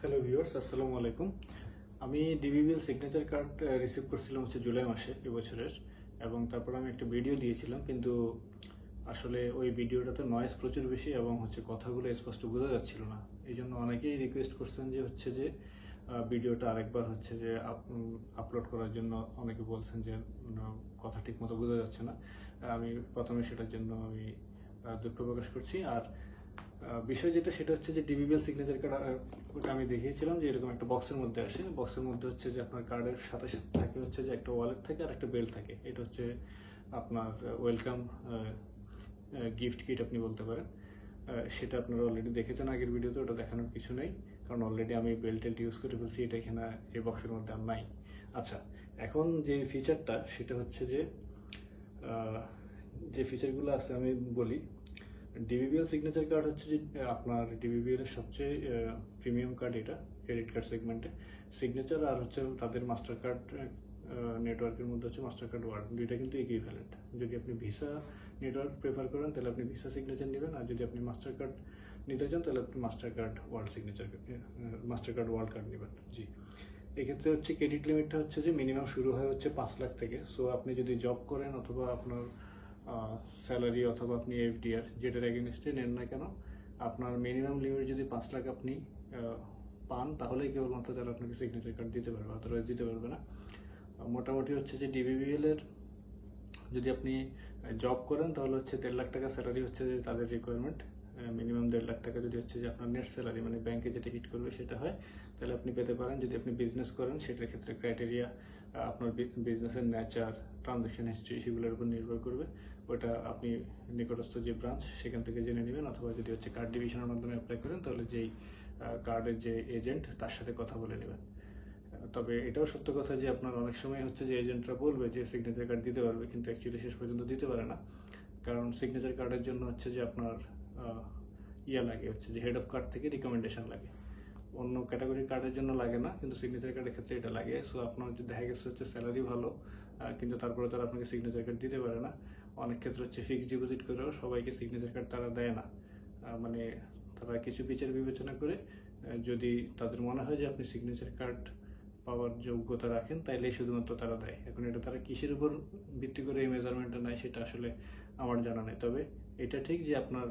Hello viewers, আসসালামু আলাইকুম। আমি ডিবিবিএল সিগনেচার কার্ড রিসিভ করছিলাম জুলাই মাসে এবছরের, এবং তারপর আমি একটা ভিডিও দিয়েছিলাম, কিন্তু আসলে ওই ভিডিওটাতে নয়েজ প্রচুর বেশি এবং কথাগুলো স্পষ্ট বোঝা যাচ্ছিল না। এই জন্য অনেকেই রিকোয়েস্ট করছেন যে ভিডিওটা আরেকবার আপলোড করার জন্য। অনেকে বলছেন যে কথা ঠিক মতো বোঝা যাচ্ছে না। আমি প্রথমে সেটার জন্য আমি দুঃখ প্রকাশ করছি। আর বিষয় সেটা হচ্ছে যে ডিবিবিএল সিগনেচার কার্ড ওটা আমি দেখিয়েছিলাম যে এরকম একটা বক্সের মধ্যে আসে। বক্সের মধ্যে যে আপনার কার্ডের সাথে সাথে থাকে যে একটা ওয়ালেট থাকে আর একটা বেল থাকে। এটা আপনার ওয়েলকাম গিফট কিট আপনি বলতে পারেন। সেটা আপনারা অলরেডি দেখেছেন আগের ভিডিওতে, ওটা দেখানোর কিছু নেই, কারণ অলরেডি আমি বেল টেল ইউজ করে ফেলছি। এটা এখানে এই বক্সের মধ্যে আর নাই। আচ্ছা, এখন যে ফিচারটা সেটা হচ্ছে যে ফিচারগুলো আছে আমি বলি। ডিবিবিএল সিগনেচার কার্ড হচ্ছে যে আপনার ডিবিবিএল এর সবচেয়ে প্রিমিয়াম কার্ড। এটা ক্রেডিট কার্ড সেগমেন্টে সিগনেচার আর তাদের মাস্টার কার্ড নেটওয়ার্কের মধ্যে মাস্টার কার্ড ওয়ার্ল্ড, দুইটা কিন্তু ইকুইভ্যালেন্ট। যদি আপনি ভিসা নেটওয়ার্ক প্রেফার করেন তাহলে আপনি ভিসা সিগনেচার নেবেন, আর যদি আপনি মাস্টার কার্ড নিতে চান তাহলে আপনি মাস্টার কার্ড ওয়ার্ল্ড কার্ড নেবেন। জি, এক্ষেত্রে ক্রেডিট লিমিটটা যে মিনিমাম শুরু হয় 5 লাখ থেকে। সো আপনি যদি জব করেন অথবা আপনার স্যালারি অথবা আপনি এফডিআর যেটার এগেনস্টে নেন না কেন, আপনার মিনিমাম লিমিট যদি 5 লাখ আপনি পান, তাহলেই কেবলমাত্র তারা আপনাকে সিগনেচার কার্ড দিতে পারবে, আদারওয়াইজ দিতে পারবে না। মোটামুটি যে ডিবিবিএল এর যদি আপনি জব করেন তাহলে 1.5 লাখ টাকা স্যালারি যে তাদের রিকোয়ারমেন্ট। মিনিমাম 1.5 লাখ টাকা যদি যে আপনার নেট স্যালারি মানে ব্যাংকে যেটা হিট করবে সেটা হয়, তাহলে আপনি পেতে পারেন। যদি আপনি বিজনেস করেন সেটার ক্ষেত্রে ক্রাইটেরিয়া আপনার বিজনেসের নেচার, ট্রানজ্যাকশন হিস্ট্রি সেগুলোর উপর নির্ভর করবে। ওটা আপনি নিকটস্থ যে ব্রাঞ্চ সেখান থেকে জেনে নেবেন, অথবা যদি কার্ড ডিভিশনের মাধ্যমে অ্যাপ্লাই করেন তাহলে যেই কার্ডের যে এজেন্ট তার সাথে কথা বলে নেবেন। তবে এটাও সত্য কথা যে আপনার অনেক সময় যে এজেন্টরা বলবে যে সিগনেচার কার্ড দিতে পারবে, কিন্তু অ্যাকচুয়ালি শেষ পর্যন্ত দিতে পারে না। কারণ সিগনেচার কার্ডের জন্য যে আপনার লাগে যে হেড অফ কার্ড থেকে রিকমেন্ডেশন লাগে। অন্য ক্যাটাগরির কার্ডের জন্য লাগে না, কিন্তু সিগনেচার কার্ডের ক্ষেত্রে এটা লাগে। সো আপনার দেখা গেছে স্যালারি ভালো, কিন্তু তারপরে তারা আপনাকে সিগনেচার কার্ড দিতে পারে না। অনেক ক্ষেত্রে ফিক্সড ডিপোজিট করেও সবাইকে সিগনেচার কার্ড তারা দেয় না। মানে তারা কিছু বিচার বিবেচনা করে যদি তাদের মনে হয় যে আপনি সিগনেচার কার্ড পাওয়ার যোগ্যতা রাখেন তাইলে শুধুমাত্র তারা দেয়। এখন এটা তারা কিসের উপর ভিত্তি করে এই মেজারমেন্টটা নেয় সেটা আসলে আমার জানা নেই। তবে এটা ঠিক যে আপনার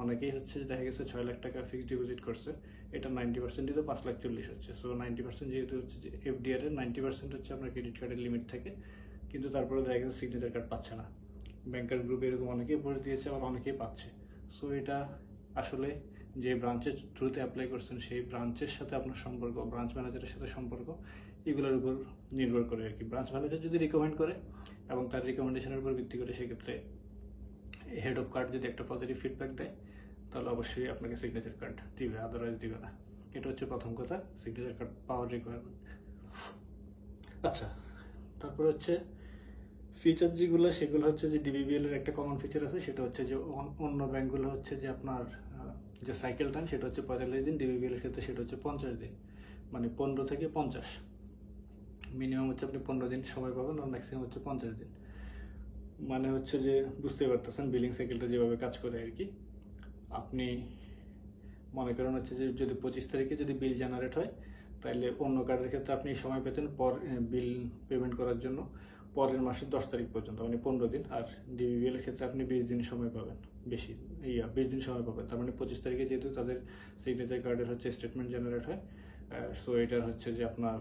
অনেকেই দেখা গেছে 6 লাখ টাকা ফিক্সড ডিপোজিট করছে, এটা 90% দিলে 5,40,000 হচ্ছে। সো 90% যেহেতু যে এফডিআর এর 90% আপনার ক্রেডিট কার্ডের লিমিট থাকে, কিন্তু তারপরে দেখা গেছে সিগনেচার কার্ড পাচ্ছে না। ব্যাংকার গ্রুপে এরকম অনেকেই ভরে দিয়েছে, আবার অনেকেই পাচ্ছে। সো এটা আসলে যে ব্রাঞ্চের থ্রুতে অ্যাপ্লাই করছেন সেই ব্রাঞ্চের সাথে আপনার সম্পর্ক, ব্রাঞ্চ ম্যানেজারের সাথে সম্পর্ক, এগুলোর উপর নির্ভর করে আর কি। ব্রাঞ্চ ম্যানেজার যদি রিকমেন্ড করে এবং তার রিকমেন্ডেশনের উপর ভিত্তি করে সেক্ষেত্রে হেড অফ কার্ড যদি একটা পজিটিভ ফিডব্যাক দেয় তাহলে অবশ্যই আপনাকে সিগনেচার কার্ড দিবে, আদারওয়াইজ দিবে না। এটা প্রথম কথা, সিগনেচার কার্ড পাওয়ার রিকোয়ারমেন্ট। আচ্ছা, তারপর ফিচার যেগুলো সেগুলো যে ডিবিবিএল এর একটা কমন ফিচার আছে, সেটা যে অন্য ব্যাংকগুলো যে আপনার যে সাইকেল টাইম সেটা 45 দিন, ডিবিবিএল এর ক্ষেত্রে সেটা 50 দিন, মানে 15 থেকে 50। মিনিমাম আপনি 15 দিন সময় পাবেন, আর ম্যাক্সিমাম 50 দিন। মানে যে বুঝতে পারতেছেন বিলিং সাইকেলটা যেভাবে কাজ করে আর কি। আপনি মনে করেন যে যদি 25 তারিখে যদি বিল জেনারেট হয়, তাহলে অন্য কার্ডের ক্ষেত্রে আপনি সময় পেতেন বিল পেমেন্ট করার জন্য পরের মাসের 10 তারিখ পর্যন্ত, মানে 15 দিন। আর ডিবিবিএল এর ক্ষেত্রে আপনি 20 দিন সময় পাবেন, 20 দিন সময় পাবেন। তার মানে 25 তারিখে যেহেতু তাদের সিগনেচার কার্ডের স্টেটমেন্ট জেনারেট হয়, সো এটার যে আপনার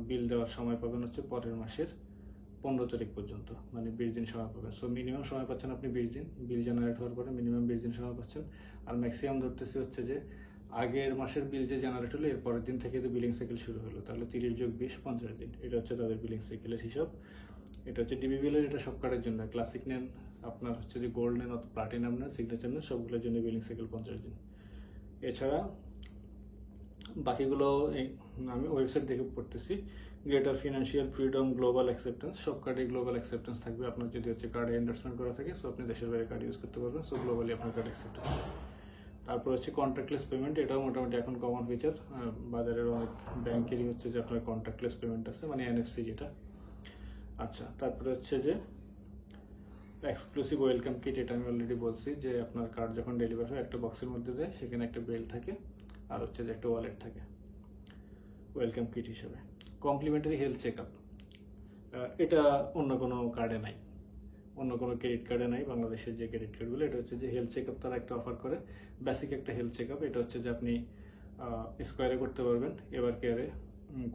বিল দেওয়ার সময় পাবেন পরের মাসের 15 তারিখ পর্যন্ত, মানে 20 দিন সময় পাবেন। সো মিনিমাম সময় পাচ্ছেন আপনি 20 দিন, বিল জেনারেট হওয়ার পরে মিনিমাম 20 দিন সময় পাচ্ছেন। আর ম্যাক্সিমাম ধরতেছি যে আগের মাসের বিল যে জেনারেট হলো এর পরের দিন থেকে তো বিলিং সাইকেল শুরু হলো, তাহলে 30 যোগ 20 50 দিন। এটা তাদের বিলিং সাইকেলের হিসাব। এটা ডিবিবিএল এর, এটা সব কার্ডের জন্য। ক্লাসিক নেন, আপনার যে গোল্ড নেন অথবা প্লাটিনাম নেন, সিগনেচার নেন, সবগুলোর জন্য বিলিং সাইকেল 50 দিন। এছাড়া বাকিগুলো আমি ওয়েবসাইট দেখে পড়তেছি। Greater financial freedom, global acceptance, সব কার্ডে গ্লোবাল অ্যাকসেপ্টেন্স থাকবে। আপনার যদি কার্ডে এন্ডোর্সমেন্ট করা থাকে, সো আপনি দেশের বাইরে কার্ড ইউজ করতে পারবেন। সো গ্লোবালি আপনার কার্ড অ্যাকসেপ্ট হচ্ছে। তারপর কন্ট্যাক্টলেস পেমেন্ট, এটাও মোটামুটি এখন কমন ফিচার। বাজারের অনেক ব্যাংকেরই যে আপনার কন্ট্যাক্টলেস পেমেন্ট আছে, মানে এনএফসি যেটা। আচ্ছা, তারপরে যে এক্সক্লুসিভ ওয়েলকাম কিট, এটা আমি অলরেডি বলছি যে আপনার কার্ড যখন ডেলিভার হয় একটা বক্সের মধ্যে দেয়, সেখানে একটা বেল থাকে আর যে একটা ওয়ালেট থাকে। ওয়েলকাম কিট হিসেবে। কমপ্লিমেন্টারি হেলথ চেক আপ, এটা অন্য কোনো কার্ডে নাই, অন্য কোনো ক্রেডিট কার্ডে নাই। বাংলাদেশের যে ক্রেডিট কার্ডগুলো, এটা হচ্ছে যে হেলথ চেক আপ তারা একটা অফার করে, বেসিক একটা হেলথ চেক আপ। এটা হচ্ছে যে আপনি স্কোয়ারে করতে পারবেন, এভার কেয়ারে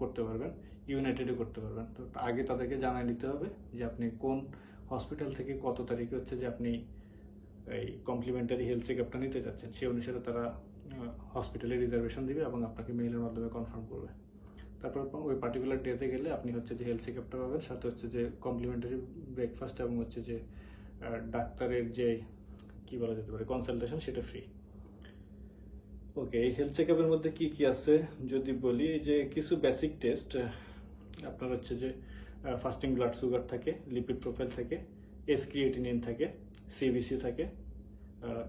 করতে পারবেন, ইউনাইটেডে করতে পারবেন। তো আগে তাদেরকে জানিয়ে নিতে হবে যে আপনি কোন হসপিটাল থেকে কত তারিখে হচ্ছে যে আপনি এই কমপ্লিমেন্টারি হেলথ চেক আপটা নিতে চাচ্ছেন। সেই অনুসারে তারা হসপিটালে রিজার্ভেশন দিবে এবং আপনাকে মেইলের মাধ্যমে কনফার্ম করবে। তারপর ওই পার্টিকুলার ডেতে গেলে আপনি হচ্ছে যে হেলথ চেক আপটা পাবেন, সাথে হচ্ছে যে কমপ্লিমেন্টারি ব্রেকফাস্ট এবং হচ্ছে যে ডাক্তারের যে কি বলা যেতে পারে কনসালটেশন, সেটা ফ্রি। ওকে, এই হেলথ চেক আপের মধ্যে কি কি আছে যদি বলি, যে কিছু বেসিক টেস্ট আপনার হচ্ছে যে ফাস্টিং ব্লাড সুগার থাকে, লিপিড প্রোফাইল থাকে, এস ক্রিয়েটিনিন থাকে, সিবিসি থাকে,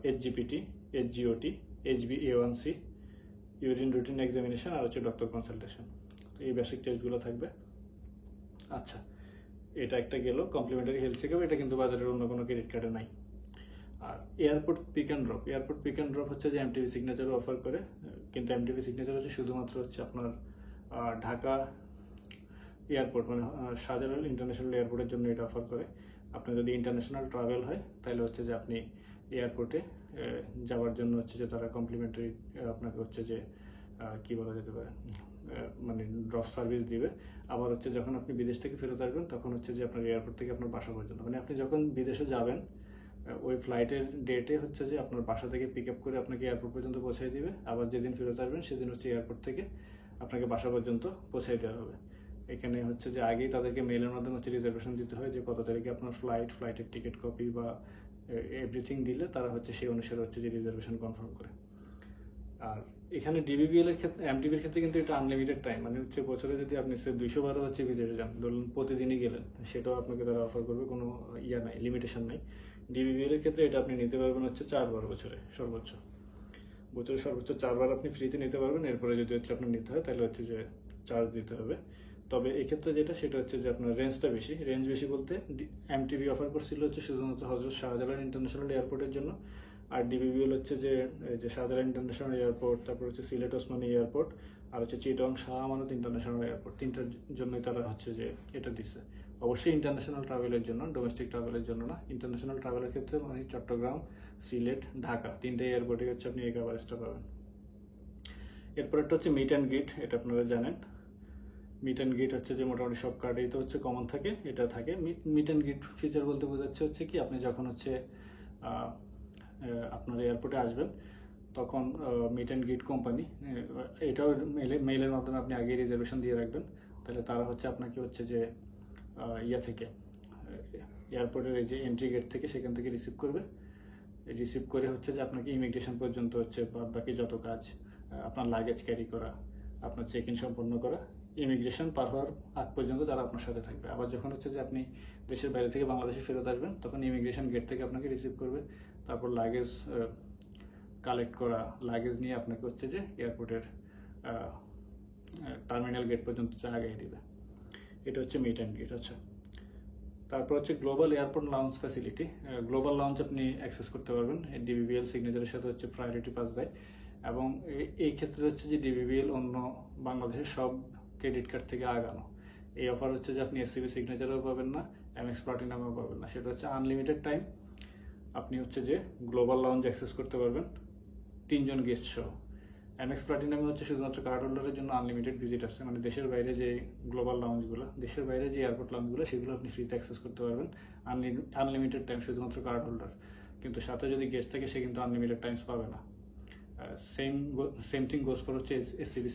এইচজিপিটি, এইচজিওটি, এইচবিএ1সি, ইউরিন রুটিন এক্সামিনেশন, আর হচ্ছে ডক্টর কনসালটেশন। তো এই বেসিক টেস্টগুলো থাকবে। আচ্ছা, এটা একটা গেল কমপ্লিমেন্টারি হেলথ চেক আপ। এটা কিন্তু বাজারের অন্য কোনো ক্রেডিট কার্ডে নাই। আর airport pick and drop, airport pick and drop হচ্ছে যে এমটিভি সিগনেচারও অফার করে, কিন্তু এমটিভি সিগনেচার হচ্ছে শুধুমাত্র হচ্ছে আপনার ঢাকা এয়ারপোর্ট মানে শাহজালাল ইন্টারন্যাশনাল এয়ারপোর্টের জন্য এটা অফার করে। আপনার যদি ইন্টারন্যাশনাল ট্রাভেল হয় তাহলে হচ্ছে যে আপনি এয়ারপোর্টে যাওয়ার জন্য হচ্ছে যে তারা কমপ্লিমেন্টারি আপনাকে হচ্ছে যে কি বলা যেতে পারে মানে ড্রপ সার্ভিস দিবে। আবার হচ্ছে যখন আপনি বিদেশ থেকে ফেরত আসবেন তখন হচ্ছে যে আপনার এয়ারপোর্ট থেকে আপনার বাসা পর্যন্ত, মানে আপনি যখন বিদেশে যাবেন ওই ফ্লাইটের ডেটে হচ্ছে যে আপনার বাসা থেকে পিক আপ করে আপনাকে এয়ারপোর্ট পর্যন্ত পৌঁছাই দিবে। আবার যেদিন ফেরত আসবেন সেদিন হচ্ছে এয়ারপোর্ট থেকে আপনাকে বাসা পর্যন্ত পৌঁছাই দেওয়া হবে। এখানে হচ্ছে যে আগেই তাদেরকে মেইলের মাধ্যমে হচ্ছে রিজার্ভেশন দিতে হয় যে কত তারিখে আপনার ফ্লাইটের টিকিট কপি বা এভরিথিং দিলে তারা হচ্ছে সেই অনুসারে হচ্ছে যে রিজার্ভেশন কনফার্ম করে। আর এখানে ডিবিবিএল এর ক্ষেত্রে, এমটিবির ক্ষেত্রে কিন্তু এটা আনলিমিটেড টাইম, মানে হচ্ছে বছরে যদি আপনি 200 বারও হচ্ছে বিদেশে যান, ধরুন প্রতিদিনই গেলেন, সেটাও আপনাকে তারা অফার করবে, কোনো ইয়া নাই, লিমিটেশন নাই। ডিবিবিএল এর ক্ষেত্রে এটা আপনি নিতে পারবেন হচ্ছে 4 বার বছরে সর্বোচ্চ 4 বার আপনি ফ্রিতে নিতে পারবেন। এরপরে যদি হচ্ছে আপনার নিতে হয় তাহলে হচ্ছে যে চার্জ দিতে হবে। তবে এক্ষেত্রে যেটা সেটা হচ্ছে যে আপনার রেঞ্জটা বেশি। রেঞ্জ বেশি বলতে এমটিভি অফার করছিল হচ্ছে শুধুমাত্র হজরত শাহজালাল ইন্টারন্যাশনাল এয়ারপোর্টের জন্য, আর ডিবিবিএল হচ্ছে যে শাহজালাল ইন্টারন্যাশনাল এয়ারপোর্ট, তারপর হচ্ছে সিলেট ওসমানী এয়ারপোর্ট, আর হচ্ছে চিটং শাহ আমানত ইন্টারন্যাশনাল এয়ারপোর্ট, তিনটার জন্যই তারা হচ্ছে যে এটা দিচ্ছে। অবশ্যই ইন্টারন্যাশনাল ট্রাভেলের জন্য, ডোমেস্টিক ট্রাভেলের জন্য না। ইন্টারন্যাশনাল ট্রাভেলের ক্ষেত্রে মানে চট্টগ্রাম, সিলেট, ঢাকা তিনটে এয়ারপোর্টে হচ্ছে আপনি এই কভারেজটা পাবেন। এরপর একটা হচ্ছে মিট অ্যান্ড গ্রিট, এটা আপনারা জানেন। মিট অ্যান্ড গ্রিট হচ্ছে যে মোটামুটি সব কার্ডেই তো হচ্ছে কমন থাকে, এটা থাকে। মিট অ্যান্ড গ্রিট ফিচার বলতে বোঝাচ্ছে হচ্ছে কি, আপনি যখন হচ্ছে আপনার এয়ারপোর্টে আসবেন তখন মিট অ্যান্ড গ্রিট কোম্পানি, এটাও মেইলের মাধ্যমে আপনি আগে রিজার্ভেশন দিয়ে রাখবেন, তাহলে তারা হচ্ছে আপনাকে হচ্ছে যে ইয়া থেকে এয়ারপোর্টের এই যে এন্ট্রি গেট থেকে সেখান থেকে রিসিভ করে হচ্ছে যে আপনাকে ইমিগ্রেশন পর্যন্ত হচ্ছে বাদ বাকি যত কাজ, আপনার লাগেজ ক্যারি করা, আপনার চেক ইন সম্পন্ন করা, ইমিগ্রেশন পার হওয়ার আগ পর্যন্ত তারা আপনার সাথে থাকবে। আবার যখন হচ্ছে যে আপনি দেশের বাইরে থেকে বাংলাদেশে ফেরত আসবেন তখন ইমিগ্রেশন গেট থেকে আপনাকে রিসিভ করবে, তারপর লাগেজ কালেক্ট করা, লাগেজ নিয়ে আপনাকে হচ্ছে যে এয়ারপোর্টের টার্মিনাল গেট পর্যন্ত আগাই দিবে। এটা হচ্ছে মিট অ্যান্ড গ্রিট। আচ্ছা, তারপর হচ্ছে global airport lounge facility. Global lounge আপনি অ্যাক্সেস করতে পারবেন, ডিবিবিএল সিগনেচারের সাথে হচ্ছে প্রায়োরিটি পাস দেয়। এবং এই ক্ষেত্রে হচ্ছে যে ডিবিবিএল অন্য বাংলাদেশের সব ক্রেডিট কার্ড থেকে আগানো। এই অফার হচ্ছে যে আপনি এসসিবি সিগনেচারও পাবেন না, এমএক্স প্লাটিনামও পাবেন না। সেটা হচ্ছে আনলিমিটেড টাইম আপনি হচ্ছে যে গ্লোবাল লাউঞ্জ অ্যাক্সেস করতে পারবেন 3 জন গেস্ট সহ। এমএক্স প্লাটিনামে হচ্ছে শুধুমাত্র কার্ড হোল্ডারের জন্য আনলিমিটেড ভিজিট আছে, মানে দেশের বাইরে যে গ্লোবাল লাউঞ্জগুলো, দেশের বাইরে যে এয়ারপোর্ট লাউঞ্জগুলো, সেগুলো আপনি ফ্রিতে অ্যাক্সেস করতে পারবেন আনলিমিটেড টাইম, শুধুমাত্র কার্ড হোল্ডার। কিন্তু সাথে যদি গেস্ট থাকে সে কিন্তু আনলিমিটেড টাইমস পাবে না। সেম থিং গোস ফর হচ্ছে এসসিবি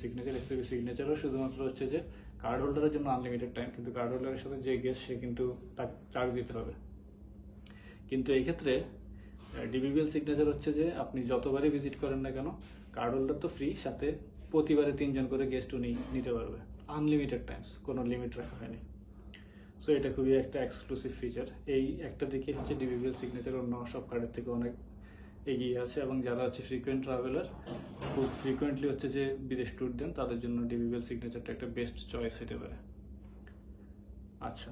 সিগনেচারও শুধুমাত্র হচ্ছে যে কার্ড হোল্ডারের জন্য আনলিমিটেড টাইম, কিন্তু কার্ড হোল্ডারের সাথে যে গেস্ট সে কিন্তু তার চার্জ দিতে হবে। কিন্তু এই ক্ষেত্রে ডিবিবিএল সিগনেচার হচ্ছে যে আপনি যতবারই ভিজিট করেন না কেন, কার্ড হোল্ডার তো ফ্রি, সাথে প্রতিবারে 3 জন করে গেস্ট উনি নিতে পারবে, আনলিমিটেড টাইমস, কোনো লিমিট রাখা হয়নি। সো এটা খুবই একটা এক্সক্লুসিভ ফিচার। এই একটা দিকে হচ্ছে ডিবিবিএল সিগনেচার অন্য সব কার্ডের থেকে অনেক এগিয়ে আছে, এবং যারা হচ্ছে ফ্রিকোয়েন্ট ট্রাভেলার, খুব ফ্রিকোয়েন্টলি হচ্ছে যে বিদেশ ট্যুর দেন, তাদের জন্য ডিবিবিএল সিগনেচারটা একটা বেস্ট চয়েস হতে পারে। আচ্ছা,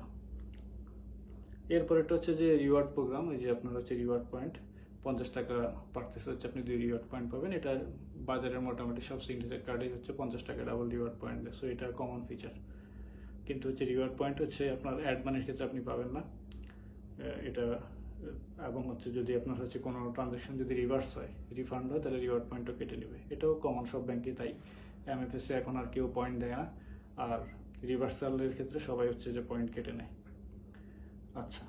এরপর এটা হচ্ছে যে রিওয়ার্ড প্রোগ্রাম। এই যে আপনার হচ্ছে রিওয়ার্ড পয়েন্ট, 50 টাকা পারচেস হচ্ছে আপনি 2 রিওয়ার্ড পয়েন্ট পাবেন। এটা বাজারের মোটামুটি সব সিগনেচার কার্ডেই হচ্ছে 50 টাকা ডাবল রিওয়ার্ড পয়েন্ট দেয়। সো এটা কমন ফিচার। কিন্তু হচ্ছে রিওয়ার্ড পয়েন্ট হচ্ছে আপনার অ্যাড মানির ক্ষেত্রে আপনি পাবেন না এটা। এবং হচ্ছে যদি আপনার হচ্ছে কোনো ট্রানজ্যাকশন যদি রিভার্স হয়, রিফান্ড হয়, তাহলে রিওয়ার্ড পয়েন্টও কেটে নেবে। এটাও কমন সব ব্যাংকে তাই। এমএফএসে এখন আর কেউ পয়েন্ট দেয় না, আর রিভার্সালের ক্ষেত্রে সবাই হচ্ছে যে পয়েন্ট কেটে নেয়। আচ্ছা,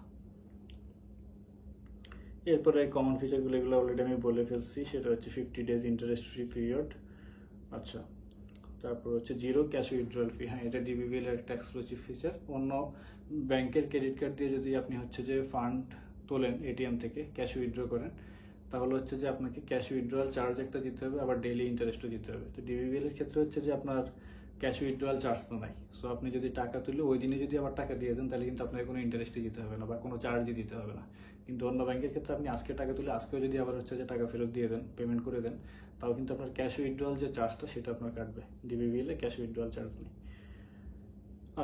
এরপরে কমন ফিচারগুলো এগুলো অলরেডি আমি বলে ফেলছি। সেটা হচ্ছে 50 ডেজ ইন্টারেস্ট ফ্রি পিরিয়ড। আচ্ছা, তারপর হচ্ছে জিরো ক্যাশ উইথড্রয়াল ফি। হ্যাঁ, এটা ডিবিবিএল এর একটা এক্সক্লুসিভ ফিচার। অন্য ব্যাংকের ক্রেডিট কার্ড দিয়ে যদি আপনি হচ্ছে যে ফান্ড তোলেন এটিএম থেকে, ক্যাশ উইথড্র করেন, তাহলে হচ্ছে যে আপনাকে ক্যাশ উইথড্রয়াল চার্জ একটা দিতে হবে, আবার ডেইলি ইন্টারেস্টও দিতে হবে। তো ডিবিবিএল এর ক্ষেত্রে হচ্ছে যে আপনার ক্যাশ উইথড্রয়াল চার্জ তো নাই। সো আপনি যদি টাকা তুলে ওই দিনে যদি আবার টাকা দিয়ে দেন, তাহলে কিন্তু আপনাকে কোনো ইন্টারেস্টই দিতে হবে না বা কোনো চার্জই দিতে হবে না। কিন্তু অন্য ব্যাংকের ক্ষেত্রে আপনি আজকে টাকা তুলে আজকেও যদি আবার হচ্ছে যে টাকা ফেরত দিয়ে দেন, পেমেন্ট করে দেন, তাও কিন্তু আপনার ক্যাশ উইথড্রয়াল যে চার্জটা সেটা আপনার কাটবে। ডিবিবিএল এ ক্যাশ উইথড্রয়াল চার্জ নেই।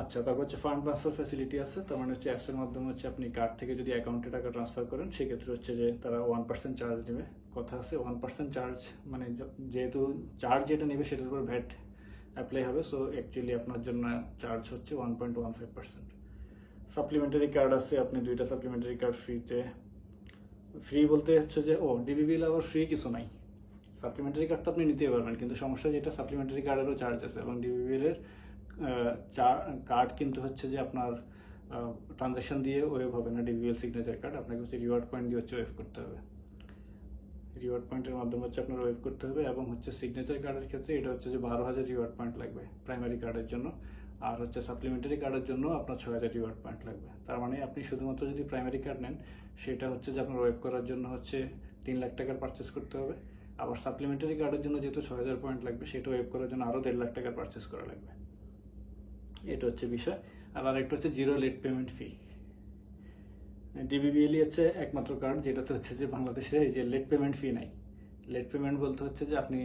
আচ্ছা, তারপর হচ্ছে ফান্ড ট্রান্সফার ফ্যাসিলিটি আছে। তার মানে হচ্ছে অ্যাপসের মাধ্যমে হচ্ছে আপনি কার্ড থেকে যদি অ্যাকাউন্টে টাকা ট্রান্সফার করেন, সেক্ষেত্রে হচ্ছে যে তারা 1% চার্জ নেবে। কথা আছে 1% চার্জ, মানে যেহেতু চার্জ যেটা নেবে সেটার উপর ভ্যাট অ্যাপ্লাই হবে। সো অ্যাকচুয়ালি আপনার জন্য চার্জ হচ্ছে 1.15%। সাপ্লিমেন্টারি কার্ড আছে, আপনি 2টা সাপ্লিমেন্টারি কার্ড ফ্রিতে। ফ্রি বলতে হচ্ছে যে ডিবিবিএল আবার ফ্রি কিছু নাই। সাপ্লিমেন্টারি কার্ড তো আপনি নিতেই পারবেন, কিন্তু সমস্যা যেটা সাপ্লিমেন্টারি কার্ডেরও চার্জ আছে। এবং ডিবিবিএল এর কার্ড কিন্তু হচ্ছে যে আপনার ট্রানজ্যাকশন দিয়ে ওয়েভ হবে না। ডিবিবিএল সিগনেচার কার্ড আপনাকে হচ্ছে রিওয়ার্ড পয়েন্ট দিয়ে হচ্ছে ওয়েভ করতে হবে। রিওয়ার্ড পয়েন্টের মাধ্যমে হচ্ছে আপনার ওয়েভ করতে হবে। এবং হচ্ছে সিগনেচার কার্ডের ক্ষেত্রে এটা হচ্ছে যে 12,000 রিওয়ার্ড পয়েন্ট লাগবে প্রাইমারি কার্ডের জন্য, আর হচ্ছে সাপ্লিমেন্টারি কার্ডের জন্য আপনার 6,000 রিওয়ার্ড পয়েন্ট লাগবে। তার মানে আপনি শুধুমাত্র যদি প্রাইমারি কার্ড নেন, সেটা হচ্ছে যে আপনার ওয়েভ করার জন্য হচ্ছে 3 লাখ টাকার পারচেস করতে হবে। আবার সাপ্লিমেন্টারি কার্ডের জন্য যেহেতু 6,000 পয়েন্ট লাগবে, সেটা ওয়েভ করার জন্য আরও 1.5 লাখ টাকার পারচেস করা লাগবে। এটা হচ্ছে বিষয়। আর আরেকটা হচ্ছে zero late payment fee. DBBL হচ্ছে একমাত্র কার্ড যেটাতে হচ্ছে যে বাংলাদেশে এই যে লেট পেমেন্ট ফি নাই। লেট পেমেন্ট বলতে হচ্ছে যে আপনি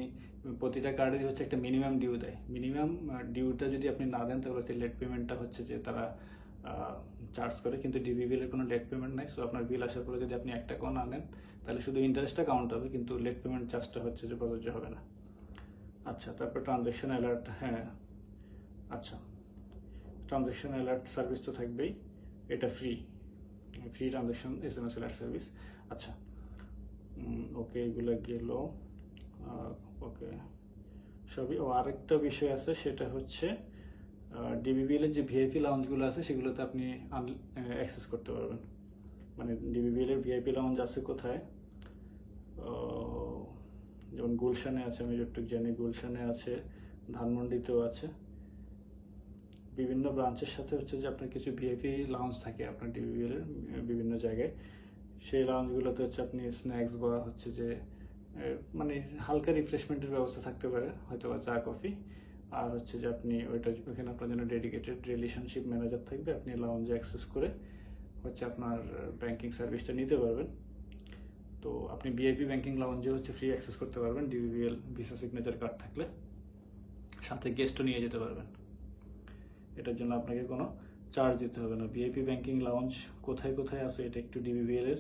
প্রতিটা কার্ডেরই হচ্ছে একটা মিনিমাম ডিউ দেয়। মিনিমাম ডিউটা যদি আপনি না দেন, তাহলে হচ্ছে লেট পেমেন্টটা হচ্ছে যে তারা চার্জ করে। কিন্তু ডিবিবিএল এর কোনো লেট পেমেন্ট নাই। সো আপনার বিল আসার পরে যদি আপনি 1 টাকাও না নেন, তাহলে শুধু ইন্টারেস্টটা কাউন্ট হবে, কিন্তু লেট পেমেন্ট চার্জটা হচ্ছে যে প্রযোজ্য হবে না। আচ্ছা, তারপর ট্রানজ্যাকশন অ্যালার্ট। হ্যাঁ, আচ্ছা, ট্রানজ্যাকশন অ্যালার্ট সার্ভিস তো থাকবেই। এটা free transaction SMS alert service. আচ্ছা, ওকে, এগুলো গেল। ওকে, সবই। আরেকটা বিষয় আছে, সেটা হচ্ছে ডিবিবিএল এর যে ভিআইপি লাউঞ্জগুলো আছে, সেগুলোতে আপনি অ্যাক্সেস করতে পারবেন। মানে ডিবিবিএল এর ভিআইপি লাউঞ্জ আছে কোথায়? যেমন গুলশানে আছে, আমি যতটুকু জানি গুলশানে আছে, ধানমন্ডিতেও আছে। বিভিন্ন ব্রাঞ্চের সাথে হচ্ছে যে আপনার কিছু ভিআইপি লাউঞ্জ থাকে আপনার ডিবিবিএল এর বিভিন্ন জায়গায়। সেই লাউঞ্জগুলোতে হচ্ছে আপনি স্ন্যাক্স বা হচ্ছে যে মানে হালকা রিফ্রেশমেন্টের ব্যবস্থা থাকতে পারে, হয়তো বা চা কফি। আর হচ্ছে যে আপনি ওইখানে আপনার জন্য ডেডিকেটেড রিলেশনশিপ ম্যানেজার থাকবে। আপনি লাউঞ্জে অ্যাক্সেস করে হচ্ছে আপনার ব্যাংকিং সার্ভিসটা নিতে পারবেন। তো আপনি ভিআইপি ব্যাংকিং লাউঞ্জে হচ্ছে ফ্রি অ্যাক্সেস করতে পারবেন ডিবিবিএল ভিসা সিগনেচার কার্ড থাকলে। সাথে গেস্টও নিয়ে যেতে পারবেন। এটার জন্য আপনাকে কোনো চার্জ দিতে হবে না। ভিআইপি ব্যাংকিং লাউঞ্জ কোথায় কোথায় আছে, এটা একটু ডিবিবিএল এর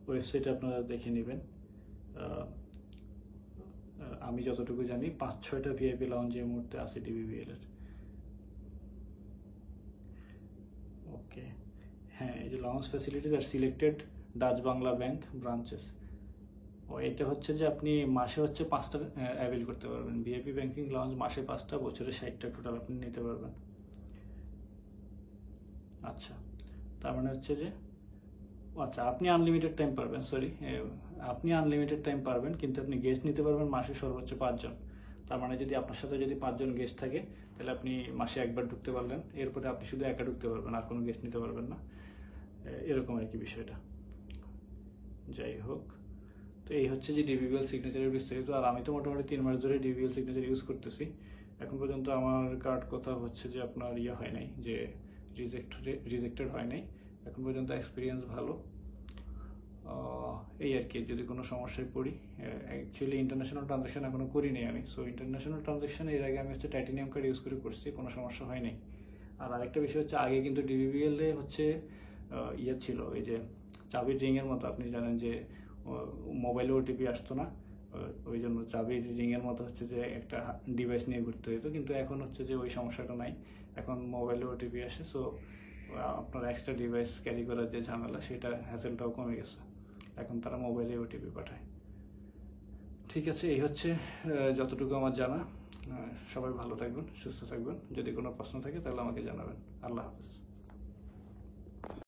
ওয়েবসাইটে আপনারা দেখে নেবেন। আমি যতটুকু জানি 5-6টা ভিআইপি লাউঞ্জ এই মুহূর্তে আছে ডিবিবিএল এর। ওকে, হ্যাঁ, এই যে lounge facilities are selected Dutch Bangla bank branches. এটা হচ্ছে যে আপনি মাসে হচ্ছে 5টা অ্যাভেল করতে পারবেন। ভিআইপি ব্যাংকিং লাউঞ্জ মাসে 5টা, বছরে 60টা টোটাল আপনি নিতে পারবেন। আচ্ছা, তার মানে হচ্ছে যে আচ্ছা, আপনি আনলিমিটেড টাইম পারবেন। আপনি আনলিমিটেড টাইম পারবেন, কিন্তু আপনি গেস্ট নিতে পারবেন মাসে সর্বোচ্চ 5 জন। তার মানে যদি আপনার সাথে যদি 5 জন গেস্ট থাকে, তাহলে আপনি মাসে একবার ঢুকতে পারলেন। এরপরে আপনি শুধু একা ঢুকতে পারবেন, আর কোনো গেস্ট নিতে পারবেন না। এরকম আর কি বিষয়টা। যাই হোক, তো এই হচ্ছে যে ডিবিবিএল সিগনেচারের বিস্তারিত। আর আমি তো মোটামুটি 3 মাস ধরে ডিবিবিএল সিগনেচার ইউজ করতেছি। এখন পর্যন্ত আমার কার্ড কোথাও হচ্ছে যে আপনার হয় নাই, যে রিজেক্টেড হয় নাই। এখন পর্যন্ত এক্সপিরিয়েন্স ভালো। এই আর কি। যদি কোনো সমস্যায় পড়ি, অ্যাকচুয়ালি ইন্টারন্যাশনাল ট্রানজ্যাকশন এখনো করিনি আমি। সো ইন্টারন্যাশনাল ট্রানজ্যাকশন এর আগে আমি হচ্ছে টাইটানিয়াম কার্ড ইউজ করছি, কোনো সমস্যা হয়নি। আর আরেকটা বিষয় হচ্ছে, আগে কিন্তু ডিবিবিএল এ হচ্ছে ছিল এই যে চাবির রিংয়ের মতো। আপনি জানেন যে মোবাইলে ওটিপি আসতো না, ওই জন্য চাবির রিংয়ের মতো হচ্ছে যে একটা ডিভাইস নিয়ে ঘুরতে হতো। কিন্তু এখন হচ্ছে যে ওই সমস্যাটা নাই, এখন মোবাইলে ওটিপি আসে। সো আপনার এক্সট্রা ডিভাইস ক্যারি করার যে ঝামেলা, সেটা হ্যাসেলটাও কমে গেছে, এখন তারা মোবাইলে ওটিপি পাঠায়। ঠিক আছে, এই হচ্ছে যতটুকু আমার জানা। সবাই ভালো থাকবেন, সুস্থ থাকবেন। যদি কোনো প্রশ্ন থাকে তাহলে আমাকে জানাবেন। আল্লাহ হাফেজ।